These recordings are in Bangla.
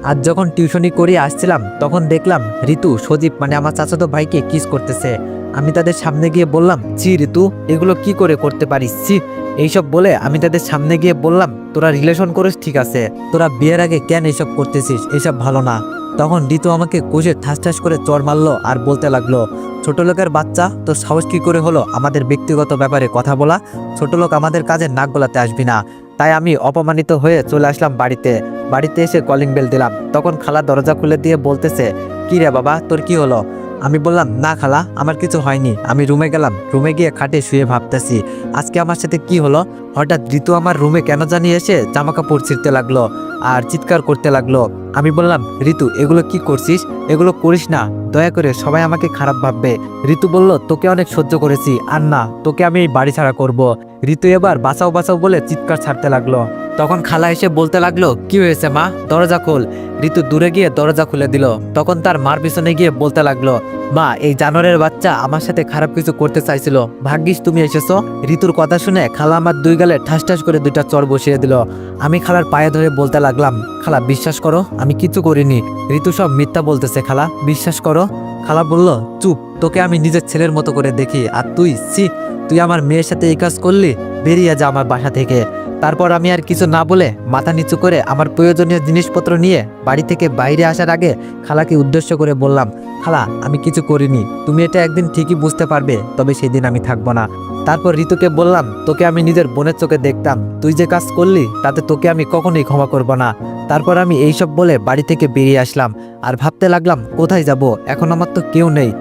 আজ যখন টিউশনি করে আসছিলাম তখন দেখলাম ঋতু সজীব মানে আমার চাচাতো ভাইকে কিস করতেছে। আমি তাদের সামনে গিয়ে বললাম, ছি ঋতু, এগুলো কি করে করতে পারিস, ছি। এইসব বলে আমি তাদের সামনে গিয়ে বললাম, তোরা রিলেশন করিস ঠিক আছে, তোরা বিয়ের আগে কেন এইসব করতেছিস, এইসব ভালো না। তখন ঋতু আমাকে কষে ঠাস ঠাস করে চড় মারলো আর বলতে লাগলো, ছোট লোকের বাচ্চা, তো সাহস কি করে হলো আমাদের ব্যক্তিগত ব্যাপারে কথা বলা? ছোট লোক আমাদের কাজে নাক গলাতে আসবি না। তাই আমি অপমানিত হয়ে চলে আসলাম বাড়িতে। বাড়িতে এসে কলিং বেল দিলাম, তখন খালা দরজা খুলে দিয়ে বলতেছে, কি রে বাবা, তোর কি হলো? আমি বললাম, না খালা, আমার কিছু হয়নি। আমি রুমে গেলাম, রুমে গিয়ে খাটে শুয়ে ভাবতেছি আজকে আমার সাথে কি হলো। হঠাৎ ঋতু আমার রুমে কেন জানি এসে জামা কাপড় ছিঁড়তে লাগলো আর চিৎকার করতে লাগলো। আমি বললাম, ঋতু, এগুলো কি করছিস? এগুলো করিস না, দয়া করে, সবাই আমাকে খারাপ ভাববে। ঋতু বলল, তোকে অনেক সহ্য করেছি, আর না, তোকে আমি এই বাড়ি ছাড়া করব। ঋতু এবার বাঁচাও বাঁচাও বলে চিৎকার ছাড়তে লাগলো। তখন খালা এসে বলতে লাগলো, কি হয়েছে মা, দরজা খোল। ঋতু দূরে গিয়ে দরজা খুলে দিল। তখন তার মার পিছনে গিয়ে বলতে লাগলো, মা, এই জানোয়ারের বাচ্চা আমার সাথে খারাপ কিছু করতে চাইছিল, ভাগ্যিস তুমি এসেছো। ঋতুর কথা শুনে খালা আমার দুই গালে ঠাস ঠাস করে দুইটা চড় বসিয়ে দিল। আমি খালার পায়ে ধরে বলতে লাগলাম, খালা বিশ্বাস করো, আমি কিছু করিনি। ঋতু সব মিথ্যা বলতেছে, খালা বিশ্বাস করো। খালা বলল, চুপ, তোকে আমি নিজের ছেলের মতো করে দেখি, আর তুই, ছি, তুই আমার মেয়ের সাথে এই কাজ করলি, বেরিয়ে যা আমার বাসা থেকে। তারপর আমি আর কিছু না বলে মাথা নিচু করে আমার প্রয়োজনীয় জিনিসপত্র নিয়ে বাড়ি থেকে বাইরে আসার আগে খালাকে উদ্দেশ্য করে বললাম, খালা, আমি কিছু করিনি, তুমি এটা একদিন ঠিকই বুঝতে পারবে, তবে সেদিন আমি থাকবো না। তারপর ঋতুকে বললাম, তোকে আমি নিজের বোনের চোখে দেখতাম, তুই যে কাজ করলি তাতে তোকে আমি কখনোই ক্ষমা করব না। তারপর আমি এইসব বলে বাড়ি থেকে বেরিয়ে আসলাম আর ভাবতে লাগলাম, কোথায় যাব, এখন আমার তো কেউ নেই।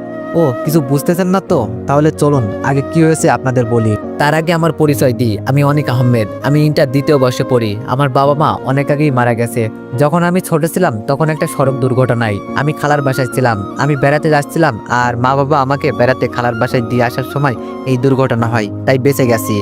ও, কিছু বুঝতেছেন না তো? তাহলে চলুন আগে কি হয়েছে আপনাদের বলি। তার আগে আমার পরিচয় দিই, আমি অনিক আহমেদ। আমি ইন্টার দ্বিতীয় বর্ষে পড়ি। আমার বাবা মা অনেক আগেই মারা গেছে। যখন আমি ছোট ছিলাম তখন একটা সড়ক দুর্ঘটনায় আমি খালার বাসায় ছিলাম। আমি বেড়াতে যাচ্ছিলাম আর মা বাবা আমাকে বেড়াতে খালার বাসায় দিয়ে আসার সময় এই দুর্ঘটনা হয়, তাই বেঁচে গেছি।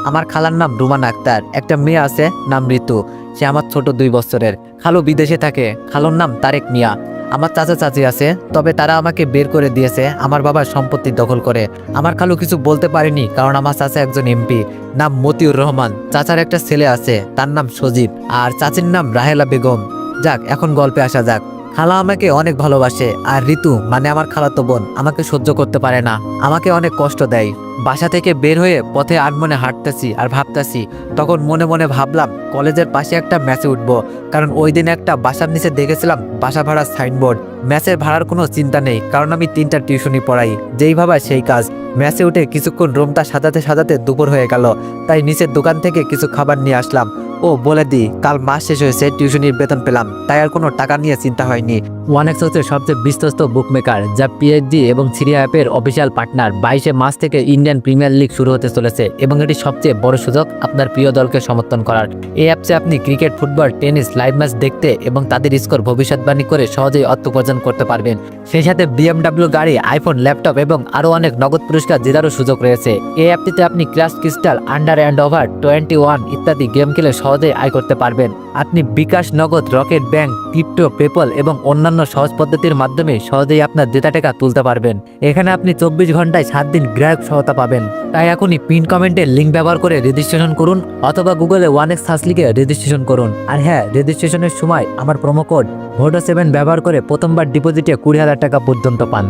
আমার খালার নাম রুমান আক্তার, একটা মেয়ে আছে নাম ঋতু, সে আমার ছোট 2 বছরের। খালু বিদেশে থাকে, খালুর নাম তারেক মিয়া। আমার চাচা চাচি আছে, তবে তারা আমাকে বের করে দিয়েছে আমার বাবার সম্পত্তি দখল করে। আমার খালু কিছু বলতে পারেনি, কারণ আমার চাচা একজন এমপি, নাম মতিউর রহমান। চাচার একটা ছেলে আছে, তার নাম সজীব, আর চাচির নাম রাহেলা বেগম। যাক, এখন গল্পে আসা যাক। খালা আমাকে অনেক ভালোবাসে, আর ঋতু মানে আমার খালাতো বোন আমাকে সহ্য করতে পারে না, আমাকে অনেক কষ্ট দেয়। বাসা থেকে বের হয়ে পথে আনমনে হাঁটতেছি আর ভাবতেছি, তখন মনে মনে ভাবলাম কলেজের পাশে একটা ম্যাচে উঠবো, কারণ ওই দিন একটা বাসার নিচে দেখেছিলাম বাসা ভাড়ার সাইনবোর্ড। ম্যাচের ভাড়ার কোনো চিন্তা নেই, কারণ আমি 3টা টিউশনি পড়াই, যেই ভাবা সেই কাজ। ম্যাচে উঠে কিছুক্ষণ রুমটা সাজাতে সাজাতে দুপুর হয়ে গেল, তাই নিচের দোকান থেকে কিছু খাবার নিয়ে আসলাম। ও বলে দিই, কাল মাস শেষ হয়েছে, টিউশনির বেতন পেলাম, তাই আর কোনো টাকা নিয়ে চিন্তা হয়নি। ওয়ানেক্স হচ্ছে সবচেয়ে বিশ্বস্ত বুকমেকার, যা পিএইচডি এবং সিরিয়া অ্যাপের অফিসিয়াল পার্টনার। 22শে মার্চ থেকে ইন্ডিয়ান প্রিমিয়ার লিগ শুরু হতে চলেছে এবং এটি সবচেয়ে বড় সুযোগ আপনার প্রিয় দলকে সমর্থন করার। এই অ্যাপসে আপনি cricket, football, tennis live match দেখতে এবং তাদের স্কোর ভবিষ্যৎবাণী করে সহজেই অর্থ উপার্জন করতে পারবেন। সেই সাথে BMW গাড়ি, আইফোন, ল্যাপটপ এবং আরও অনেক নগদ পুরস্কার জেতারও সুযোগ রয়েছে। এই অ্যাপটিতে আপনি class crystal, under and over 21 ইত্যাদি গেম খেলে সহজেই আয় করতে পারবেন। আপনি বিকাশ, নগদ, রকেট ব্যাংক, ক্রিপ্টো, পেপল এবং অন্যান্য সহজ পদ্ধতির মাধ্যমে সহজেই আপনার জেতা টাকা তুলতে পারবেন। এখানে আপনি 24 ঘন্টায় 7 দিন গ্রাহক সহায়তা পাবেন। তাই এখনই পিন কমেন্টের লিঙ্ক ব্যবহার করে রেজিস্ট্রেশন করুন, অথবা গুগলে ওয়ানেক্স সার্চ লিখে রেজিস্ট্রেশন করুন। আর হ্যাঁ, রেজিস্ট্রেশনের সময় আমার প্রোমো কোড VODO7 ব্যবহার করে প্রথমবার ডিপোজিটে 20,000 টাকা পর্যন্ত পান।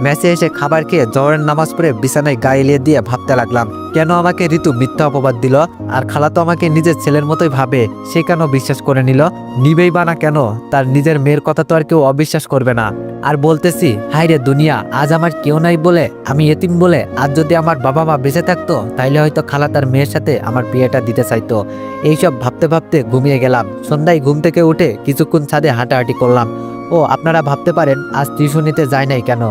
ম্যাচে এসে খাবার খেয়ে জোহরের নামাজ পড়ে বিছানায় গা এলিয়ে দিয়ে ভাবতে লাগলাম, কেন আমাকে ঋতু মিথ্যা অপবাদ দিল? আর খালা তো আমাকে নিজের ছেলের মতোই ভাবে, সে কেন বিশ্বাস করে নিল? নিবেই বা না কেন? তার নিজের মেয়ের কথা তো আর কেউ অবিশ্বাস করবে না। আর বলতেছি, হায় রে দুনিয়া, আজ আমার কেউ নাই বলে, আমি এতিম বলে। আজ যদি আমার বাবা মা বেঁচে থাকতো, তাইলে হয়তো খালা তার মেয়ের সাথে আমার বিয়েটা দিতে চাইতো। এইসব ভাবতে ভাবতে ঘুমিয়ে গেলাম। সন্ধ্যায় ঘুম থেকে উঠে কিছুক্ষণ ছাদে হাঁটাহাঁটি করলাম। ও, আপনারা ভাবতে পারেন আজ টিউশনিতে যাই নাই কেন?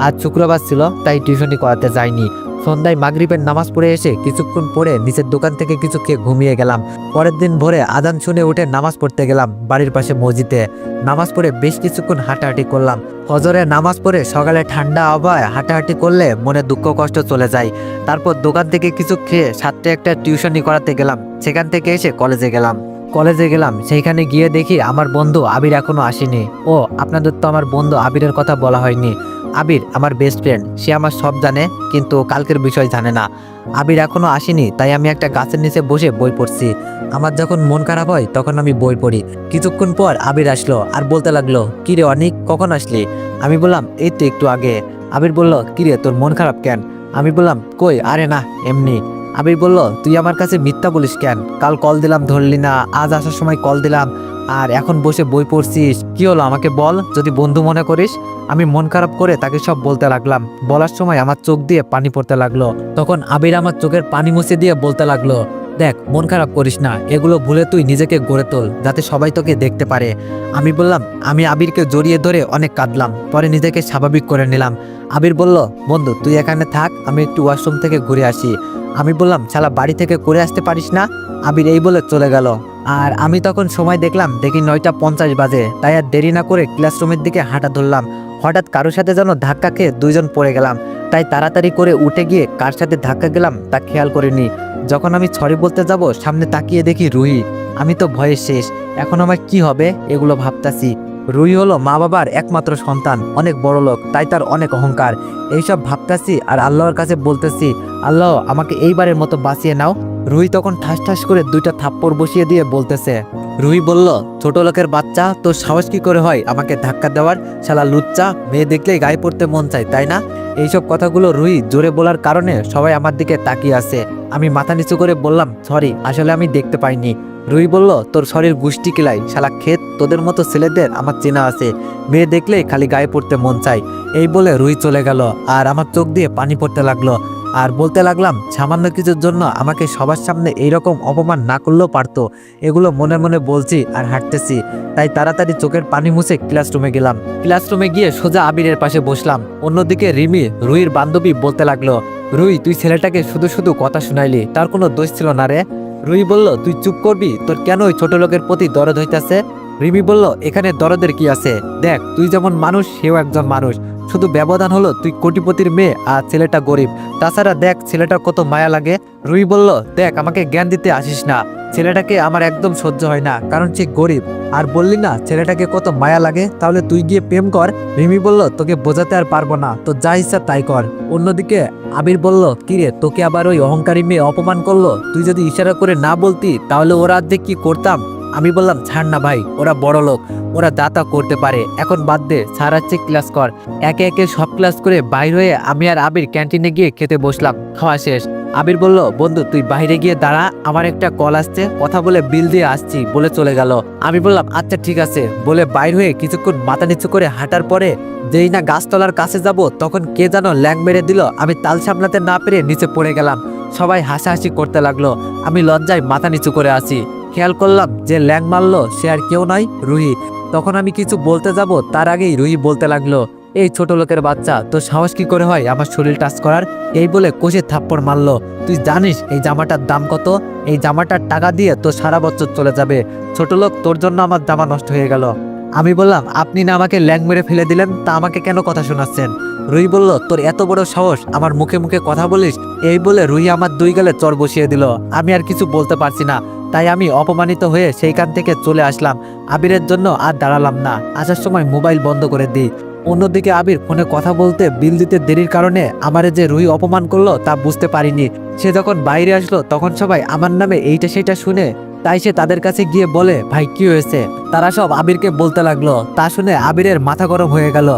আজ শুক্রবার ছিল, তাই টিউশনি করাতে যাইনি। সন্ধ্যায় মাগরিবের নামাজ পড়ে এসে কিছুক্ষণ পরে নিচের দোকান থেকে কিছু খেয়ে ঘুমিয়ে গেলাম। পরের দিন ভোরে আজান শুনে উঠে নামাজ পড়তে গেলাম বাড়ির পাশে মসজিদে। নামাজ পড়ে বেশ কিছুক্ষণ হাঁটাহাঁটি করলাম। ফজরে নামাজ পড়ে সকালে ঠান্ডা আবহাওয়ায় হাঁটাহাঁটি করলে মনে দুঃখ কষ্ট চলে যায়। তারপর দোকান থেকে কিছু খেয়ে 7টায় একটা টিউশনি করাতে গেলাম, সেখান থেকে এসে কলেজে গেলাম। কলেজে গেলাম, সেইখানে গিয়ে দেখি আমার বন্ধু আবির এখনো আসেনি। ও আপনাদের তো আমার বন্ধু আবিরের কথা বলা হয়নি। আবির আমার বেস্ট ফ্রেন্ড, সে আমার সব জানে, কিন্তু কালকের বিষয় জানে না। আবির এখনো আসেনি, তাই আমি একটা গাছের নিচে বসে বই পড়ছি। আমার যখন মন খারাপ হয় তখন আমি বই পড়ি। কিছুক্ষণ পর আবির আসলো আর বলতে লাগলো, কিরে অনিক, কখন আসলি? আমি বললাম, এই তো একটু আগে। আবির বলল, কিরে তোর মন খারাপ কেন? আমি বললাম, কই আরে না, এমনি। আবির বলল, তুই আমার কাছে মিথ্যা বলিস কেন? কাল কল দিলাম ধরলি না, আজ আসার সময় কল দিলাম, আর এখন বসে বই পড়ছিস, কি হলো আমাকে বল, যদি বন্ধু মনে করিস। আমি মন খারাপ করে তাকে সব বলতে লাগলাম। বলার সময় আমার চোখ দিয়ে পানি পড়তে লাগলো। তখন আবির আমার চোখের পানি মুছে দিয়ে বলতে লাগলো, দেখ মন খারাপ করিস না, এগুলো ভুলে তুই নিজেকে গড়ে তোল, যাতে সবাই তোকে দেখতে পারে। আমি বললাম, আমি আবিরকে জড়িয়ে ধরে অনেক কাঁদলাম, পরে নিজেকে স্বাভাবিক করে নিলাম। আবির বলল, বন্ধু তুই এখানে থাক, আমি একটু ওয়াশরুম থেকে ঘুরে আসি। আমি বললাম, শালা বাড়ি থেকে করে আসতে পারিস না? আবির এই বলে চলে গেল। আর আমি তখন সময় দেখলাম, দেখি 9:50 বাজে, তাই আর দেরি না করে ক্লাসরুমের দিকে হাঁটা ধরলাম। হঠাৎ কারোর সাথে যেন ধাক্কা খেয়ে দুইজন পড়ে গেলাম, তাই তাড়াতাড়ি করে উঠে গিয়ে কার সাথে ধাক্কা গেলাম তা খেয়াল করিনি। যখন আমি সরি বলতে যাব, সামনে তাকিয়ে দেখি রুহি। আমি তো ভয়ে শেষ, এখন আমার কি হবে এগুলো ভাবতাছি। রুহি হলো মা বাবার একমাত্র সন্তান, অনেক বড় লোক, তাই তার অনেক অহংকার। এইসব ভাবতাছি আর আল্লাহর কাছে বলতেছি, আল্লাহ আমাকে এইবারের মতো বাঁচিয়ে নাও। রুহি তখন ঠাস ঠাস করে 2টা থাপ্পড় বসিয়ে দিয়ে বলতেছে, রুহি বলল, ছোট লোকের বাচ্চা, তোর সাহস কি করে হয় আমাকে ধাক্কা দেওয়ার? শালা লুচ্চা, মেয়ে দেখলেই গায়ে পড়তে মন চায় তাই না? এইসব কথাগুলো রুহি জোরে বলার কারণে সবাই আমার দিকে তাকিয়ে আছে। আমি মাথা নিচু করে বললাম, সরি, আসলে আমি দেখতে পাইনি। রুহি বলল, তোর শরীর গুষ্টি কিলাই, শালা ক্ষেত, তোদের মতো ছেলেদের আমার চেনা আছে, মেয়ে দেখলেই খালি গায়ে পড়তে মন চায়। এই বলে রুহি চলে গেল, আর আমার চোখ দিয়ে পানি পড়তে লাগলো। আর বলতে লাগলাম, সামান্য কিছুর জন্য আমাকে সবার সামনে এইরকম অপমান না করলেও পারতো। এগুলো মনে মনে বলছি আর হাঁটতেছি। তাই তাড়াতাড়ি চোখের পানি মুছে ক্লাসরুমে গেলাম। ক্লাসরুমে গিয়ে সোজা আবিরের পাশে বসলাম। অন্যদিকে রিমি, রুহির বান্ধবী, বলতে লাগলো, রুহি তুই ছেলেটাকে শুধু শুধু কথা শুনাইলি, তার কোনো দোষ ছিল না রে। রুহি বলল, তুই চুপ করবি, তোর কেন ওই ছোট লোকের প্রতি দরদ হইতাছে? রিমি বলল, এখানে দরদের কি আছে? দেখ তুই যেমন মানুষ, সেও একজন মানুষ, শুধু ব্যবধান হলো তুই কোটিপতির মেয়ে আর ছেলেটা গরিব। তাছাড়া দেখ ছেলেটার কত মায়া লাগে। রুহি বলল, দেখ আমাকে জ্ঞান দিতে আসিস না, ছেলেটাকে আমার একদম সহ্য হয় না, কারণ সে গরিব। আর বললি না ছেলেটাকে কত মায়া লাগে, তাহলে তুই গিয়ে প্রেম কর। রিমি বলল, তোকে বোঝাতে আর পারবো না, তো যা ইচ্ছা তাই কর। অন্যদিকে আবির বলল, কিরে তোকে আবার ওই অহংকারী মেয়ে অপমান করলো, তুই যদি ইশারা করে না বলতি তাহলে ওরা আর্ধেক কি করতাম। আমি বললাম, ছাড় না ভাই, ওরা বড় লোক, ওরা দাতা করতে পারে, এখন বাদ দে, স্যার আসছে ক্লাস কর। একে একে সব ক্লাস করে বাইর হয়ে আমি আর আবির ক্যান্টিনে গিয়ে খেতে বসলাম। খাওয়া শেষ। আবির বলল, বন্ধু তুই বাইরে গিয়ে দাঁড়া, আমার একটা কল আসছে, কথা বলে বিল দিয়ে আসছি বলে চলে গেল। আমি বললাম, আচ্ছা ঠিক আছে বলে বাইর হয়ে কিছুক্ষণ মাথা নিচু করে হাঁটার পরে যেই না গাছতলার কাছে যাব, তখন কে যেন ল্যাং মেরে দিল। আমি তাল সামলাতে না পেরে নিচে পড়ে গেলাম। সবাই হাসাহাসি করতে লাগলো। আমি লজ্জায় মাথা নিচু করে আছি। খেয়াল করলাম যে ল্যাং মারলো সে আর কেউ নয়, রুহি। তখন আমি কিছু বলতে যাব, তার আগেই রুহি বলতে লাগলো, এই ছোট লোকের বাচ্চা, তোর সাহস কি করে হয় আমার শরীর টাচ করার? এই বলে কষে থাপ্পড় মারলো। তুই জানিস এই জামাটার দাম কত? এই জামাটার টাকা দিয়ে তোর সারা বছর চলে যাবে। ছোট লোক, তোর জন্য আমার জামা নষ্ট হয়ে গেল। আমি বললাম, আপনি না আমাকে ল্যাং মেরে ফেলে দিলেন, তা আমাকে কেন কথা শোনাচ্ছেন? রুহি বলল, তোর এত বড় সাহস আমার মুখে মুখে কথা বলিস? এই বলে রুহি আমার 2 গালে চড় বসিয়ে দিল। আমি আর কিছু বলতে পারছি না, তাই আমি অপমানিত হয়ে সেইখান থেকে চলে আসলাম। আবিরের জন্য আর দাঁড়ালাম না, আসার সময় মোবাইল বন্ধ করে দিই। অন্যদিকে আবির ফোনে কথা বলতে বিল দিতে দেরির কারণে আমারে যে রুহি অপমান করলো তা বুঝতে পারিনি। সে যখন বাইরে আসলো তখন সবাই আমার নামে এইটা সেটা শুনে, তাই সে তাদের কাছে গিয়ে বলে, ভাই কি হয়েছে? তারা সব আবিরকে বলতে লাগলো। তা শুনে আবিরের মাথা গরম হয়ে গেল,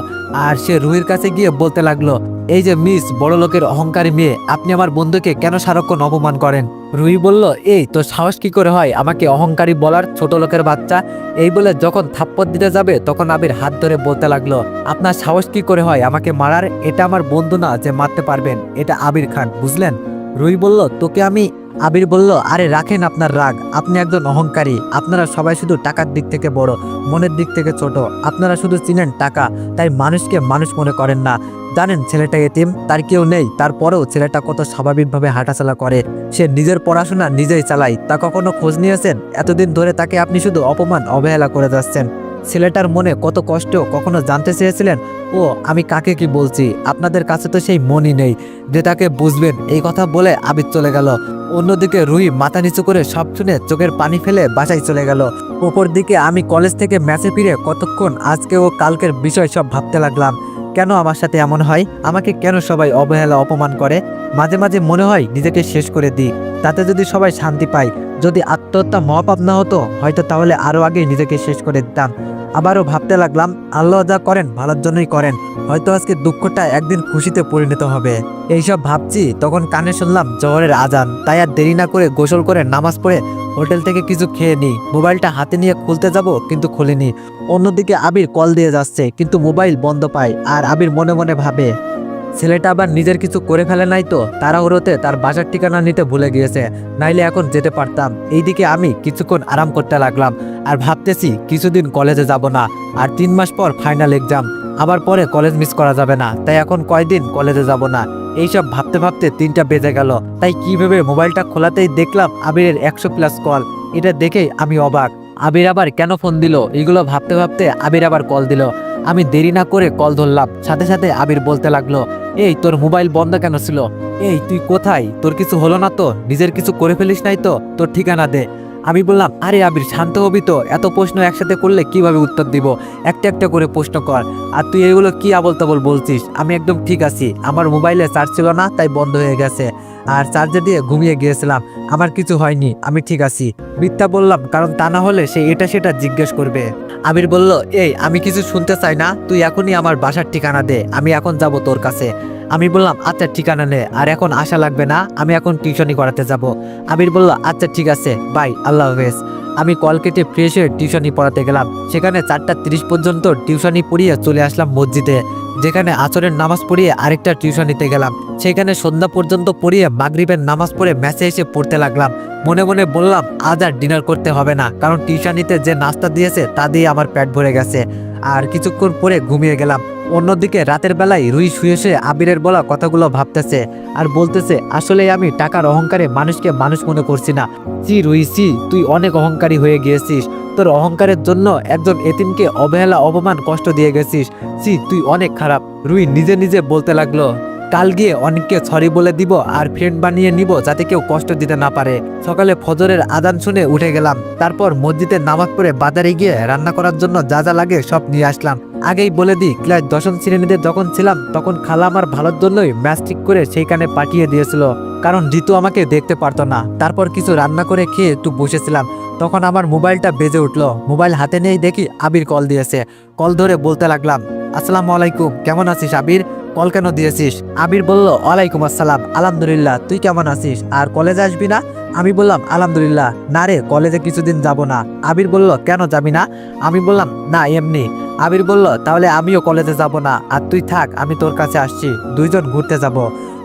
আর সে রুহির কাছে গিয়ে বলতে লাগলো, এই যে মিস বড় লোকের অহংকারী মেয়ে, আপনি আমার বন্ধুকে কেন সারাক্ষণ অপমান করেন? রুহি বলল, এই তোর সাহস কি করে হয় আমাকে অহংকারী বলার, ছোট লোকের বাচ্চা? এই বলে যখন থাপ্পড় দিতে যাবে তখন আবির হাত ধরে বলতে লাগলো, আপনার সাহস কি করে হয় আমাকে মারার? এটা আমার বন্ধু না যে মারতে পারবেন, এটা আবির খান, বুঝলেন? রুহি বলল, তোকে আমি। আবির বলল, আরে রাখেন আপনার রাগ, আপনি একজন অহংকারী। আপনারা সবাই শুধু টাকার দিক থেকে বড়, মনের দিক থেকে ছোট। আপনারা শুধু চিনেন টাকা, তাই মানুষকে মানুষ মনে করেন না। জানেন ছেলেটা এতিম, তার কেউ নেই, তারপরেও ছেলেটা কত স্বাভাবিকভাবে হাঁটাচলা করে। সে নিজের পড়াশোনা নিজেই চালায়, তা কখনো খোঁজ নিয়েছেন? এতদিন ধরে তাকে আপনি শুধু অপমান অবহেলা করে যাচ্ছেন। ছেলেটার মনে কত কষ্ট কখনো জানতে চেয়েছিলেন? ও আমি কাকে কি বলছি, আপনাদের কাছে তো সেই মনই নেই যে তাকে বুঝবেন। এই কথা বলে আবির চলে গেল। অন্যদিকে রুহি মাথা নিচু করে সব শুনে চোখের পানি ফেলে বাসায় চলে গেল। ওপর দিকে আমি কলেজ থেকে ম্যাচে ফিরে কতক্ষণ আজকে ও কালকের বিষয় সব ভাবতে লাগলাম। কেন আমার সাথে এমন হয়? আমাকে কেন সবাই অবহেলা অপমান করে? মাঝে মাঝে মনে হয় নিজেকে শেষ করে দিই, তাতে যদি সবাই শান্তি পায়। যদি আত্মহত্যা মহাপাপ না হতো হয়তো তাহলে আরও আগে নিজেকে শেষ করে দিতাম। আবারও ভাবতে লাগলাম, আল্লাহ যা করেন ভালোর জন্যই করেন, হয়তো আজকে দুঃখটা একদিন খুশিতে পরিণত হবে। এইসব ভাবছি তখন কানে শুনলাম জোহরের আজান। তাই আর দেরি না করে গোসল করে নামাজ পড়ে হোটেল থেকে কিছু খেয়ে নিই। মোবাইলটা হাতে নিয়ে খুলতে যাব কিন্তু খুলিনি। অন্যদিকে আবির কল দিয়ে যাচ্ছে কিন্তু মোবাইল বন্ধ পায়। আর আবির মনে মনে ভাবে, ছেলেটা আবার নিজের কিছু করে ফেলে নাই তো? তাড়াহুড়োতে তার বাসার ঠিকানা নিতে ভুলে গিয়েছে, নাইলে এখন যেতে পারতাম। এইদিকে আমি কিছুক্ষণ আরাম করতে লাগলাম আর ভাবতেছি কিছুদিন কলেজে যাব না। আর 3 মাস পর ফাইনাল এক্সাম, আবার পরে কলেজ মিস করা যাবে না। তাই এখন কয়দিন কলেজে যাব না। এইসব ভাবতে ভাবতে 3টা বেজে গেল। তাই কিভাবে মোবাইলটা খোলাতেই দেখলাম আবিরের 100+ কল। এটা দেখেই আমি অবাক। আবির আবার কেন ফোন দিল এগুলো ভাবতে ভাবতে আবির আবার কল দিল। আমি দেরি না করে কল ধরলাম। সাথে সাথে আবির বলতে লাগলো, এই তোর মোবাইল বন্ধ কেন ছিল? এই তুই কোথায়? তোর কিছু হলো না তো? নিজের কিছু করে ফেলিস নাই তো? তোর ঠিকানা দে। আমি বললাম, আরে আবির শান্ত হবি তো, এত প্রশ্ন একসাথে করলে কিভাবে উত্তর দিব? একটা একটা করে প্রশ্ন কর। আর তুই এগুলো কি আবল তাবল বলছিস? আমি একদম ঠিক আছি। আমার মোবাইলে চার্জ ছিল না তাই বন্ধ হয়ে গেছে, আর চার্জে দিয়ে ঘুমিয়ে গিয়েছিলাম। আমার কিছু হয়নি, আমি ঠিক আছি। মিথ্যা বললাম কারণ তা না হলে সে এটা সেটা জিজ্ঞেস করবে। আবির বলল, এই আমি কিছু শুনতে চাই না, তুই এখনই আমার বাসার ঠিকানা দে, আমি এখন যাব তোর কাছে। আমি বললাম, আচ্ছা ঠিকানা নে, আর এখন আসা লাগবে না, আমি এখন টিউশনি করাতে যাব। আবির বলল, আচ্ছা ঠিক আছে, বাই, আল্লাহ হাফেজ। আমি কল কেটে ফ্রেশ হয়ে টিউশনি পড়াতে গেলাম। সেখানে 4টা 30 পর্যন্ত টিউশনি পড়িয়ে চলে আসলাম মসজিদে, যেখানে আসরের নামাজ পড়িয়ে আরেকটা টিউশনিতে গেলাম। সেখানে সন্ধ্যা পর্যন্ত পড়িয়ে মাগরিবের নামাজ পড়ে ম্যাচে এসে পড়তে লাগলাম। মনে মনে বললাম, আজ আর ডিনার করতে হবে না, কারণ টিউশনিতে যে নাস্তা দিয়েছে তা দিয়ে আমার পেট ভরে গেছে। আর কিছুক্ষণ পরে ঘুমিয়ে গেলাম। অন্যদিকে রাতের বেলায় রুহি শুয়ে শুয়ে আবিরের বলা কথাগুলো ভাবতেছে আর বলতেছে, আসলে আমি টাকার অহংকারে মানুষকে মানুষ মনে করছি না। চি রুহি চি, তুই অনেক অহংকারী হয়ে গিয়েছিস। তোর অহংকারের জন্য একজন এতিমকে অবহেলা অপমান কষ্ট দিয়ে গেছিস। চি, তুই অনেক খারাপ। রুহি নিজে নিজে বলতে লাগলো, কাল গিয়ে অনেককে সরি বলে দিব আর ফ্রেন্ড বানিয়ে নিব যাতে কেউ কষ্ট দিতে না পারে। সকালে ফজরের আজান শুনে উঠে গেলাম। তারপর মসজিদের নামাজ পড়ে বাজারে গিয়ে রান্না করার জন্য যা যা লাগে সব নিয়ে আসলাম। আগেই বলে দিই, ক্লাস 10ম শ্রেণীতে যখন ছিলাম তখন খালা আমার ভালোর জন্যই ম্যাচ ঠিক করে সেইখানে পাঠিয়ে দিয়েছিল, কারণ ঋতু আমাকে দেখতে পারতো না। তারপর কিছু রান্না করে খেয়ে একটু বসেছিলাম, তখন আমার মোবাইলটা বেজে উঠলো। মোবাইল হাতে নিয়েই দেখি আবির কল দিয়েছে। কল ধরে বলতে লাগলাম, আসসালামু আলাইকুম, কেমন আছিস আবির? কল কেন দিয়েছিস? আবির বলল, ওয়ালাইকুম আসসালাম, আলহামদুলিল্লাহ, তুই কেমন আছিস? আর কলেজে আসবি না? আমি বললাম, আলহামদুলিল্লাহ। না রে, কলেজে কিছুদিন যাব না। আবির বলল, কেন যাবি না? আমি বললাম, না এমনি। আবির বলল, তাহলে আমিও কলেজে যাব না, আর তুই থাক, আমি তোর কাছে আসছি, দুইজন ঘুরতে যাব।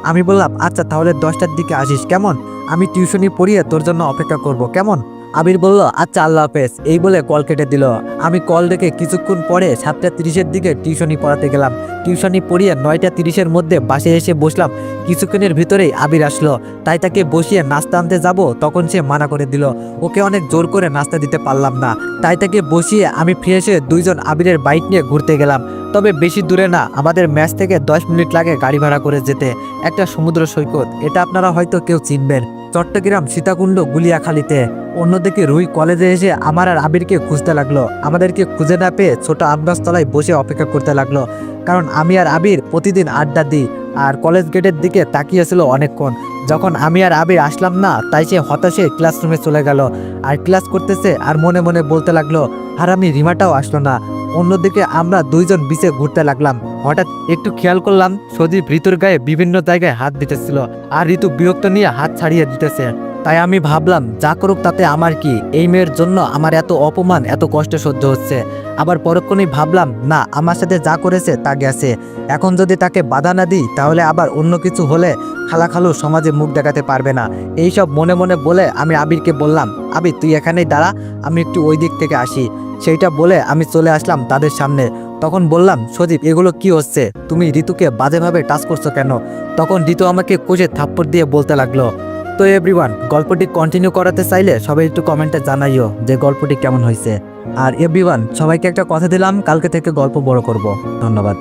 আমি বললাম, আচ্ছা তাহলে 10টার দিকে আসিস, কেমন? আমি টিউশনি পড়িয়ে তোর জন্য অপেক্ষা করব, কেমন? আবির বলল, আচ্ছা আল্লাহ হাফেজ। এই বলে কল কেটে দিল। আমি কল রেখে কিছুক্ষণ পরে 7টা 30-এর দিকে টিউশনি পড়াতে গেলাম। টিউশনি পড়িয়ে 9টা 30-এর মধ্যে বাসে এসে বসলাম। কিছুক্ষণের ভিতরেই আবির আসলো, তাই তাকে বসিয়ে নাস্তা আনতে যাব, তখন সে মানা করে দিল। ওকে অনেক জোর করে নাস্তা দিতে পারলাম না, তাই তাকে বসিয়ে আমি ফ্রেশ হয়ে দুইজন আবিরের বাইক নিয়ে ঘুরতে গেলাম। তবে বেশি দূরে না, আমাদের ম্যাচ থেকে 10 মিনিট লাগে গাড়ি ভাড়া করে যেতে। একটা সমুদ্র সৈকত, এটা আপনারা হয়তো কেউ চিনবেন, চট্টগ্রাম সীতাকুণ্ড গুলিয়াখালীতে। অন্যদিকে রুই কলেজে এসে আমার আর আবিরকে খুঁজতে লাগলো। আমাদেরকে খুঁজে না পেয়ে ছোট আমগাছতলায় বসে অপেক্ষা করতে লাগলো, কারণ আমি আর আবির প্রতিদিন আড্ডা দিই। আর কলেজ গেটের দিকে তাকিয়েছিল অনেকক্ষণ। যখন আমি আর আবির আসলাম না, তাই সে হতাশে ক্লাসরুমে চলে গেল আর ক্লাস করতেছে আর মনে মনে বলতে লাগলো, আর আমি রিমাটাও আসলো না। অন্যদিকে আমরা দুইজন বিচে ঘুরতে লাগলাম। হঠাৎ একটু খেয়াল করলাম সজীব ঋতুর গায়ে বিভিন্ন জায়গায় হাত দিতেছিল, আর ঋতু বিরক্ত নিয়ে হাত ছাড়িয়ে দিতেছে। তাই আমি ভাবলাম, যা করুক তাতে আমার কি, এই মেয়ের জন্য আমার এত অপমান এত কষ্ট সহ্য হচ্ছে। আবার পরক্ষণেই ভাবলাম, না, আমার সাথে যা করেছে তা গেছে, এখন যদি তাকে বাধা না দিই তাহলে আবার অন্য কিছু হলে খালাখালু সমাজে মুখ দেখাতে পারবে না। এইসব মনে মনে বলে আমি আবিরকে বললাম, আবির তুই এখানেই দাঁড়া, আমি একটু ওই দিক থেকে আসি। সেইটা বলে আমি চলে আসলাম তাদের সামনে। তখন বললাম, সজীব এগুলো কি হচ্ছে? তুমি ঋতুকে বাজেভাবে টাচ করছো কেন? তখন ঋতু আমাকে কোষে থাপ্পড় দিয়ে বলতে লাগলো। তো এভরিওয়ান, গল্পটি কন্টিনিউ করাতে চাইলে সবাই একটু কমেন্টে জানাইও যে গল্পটি কেমন হয়েছে। আর এভরিওয়ান, সবাইকে একটা কথা দিলাম, কালকে থেকে গল্প বড় করব। ধন্যবাদ।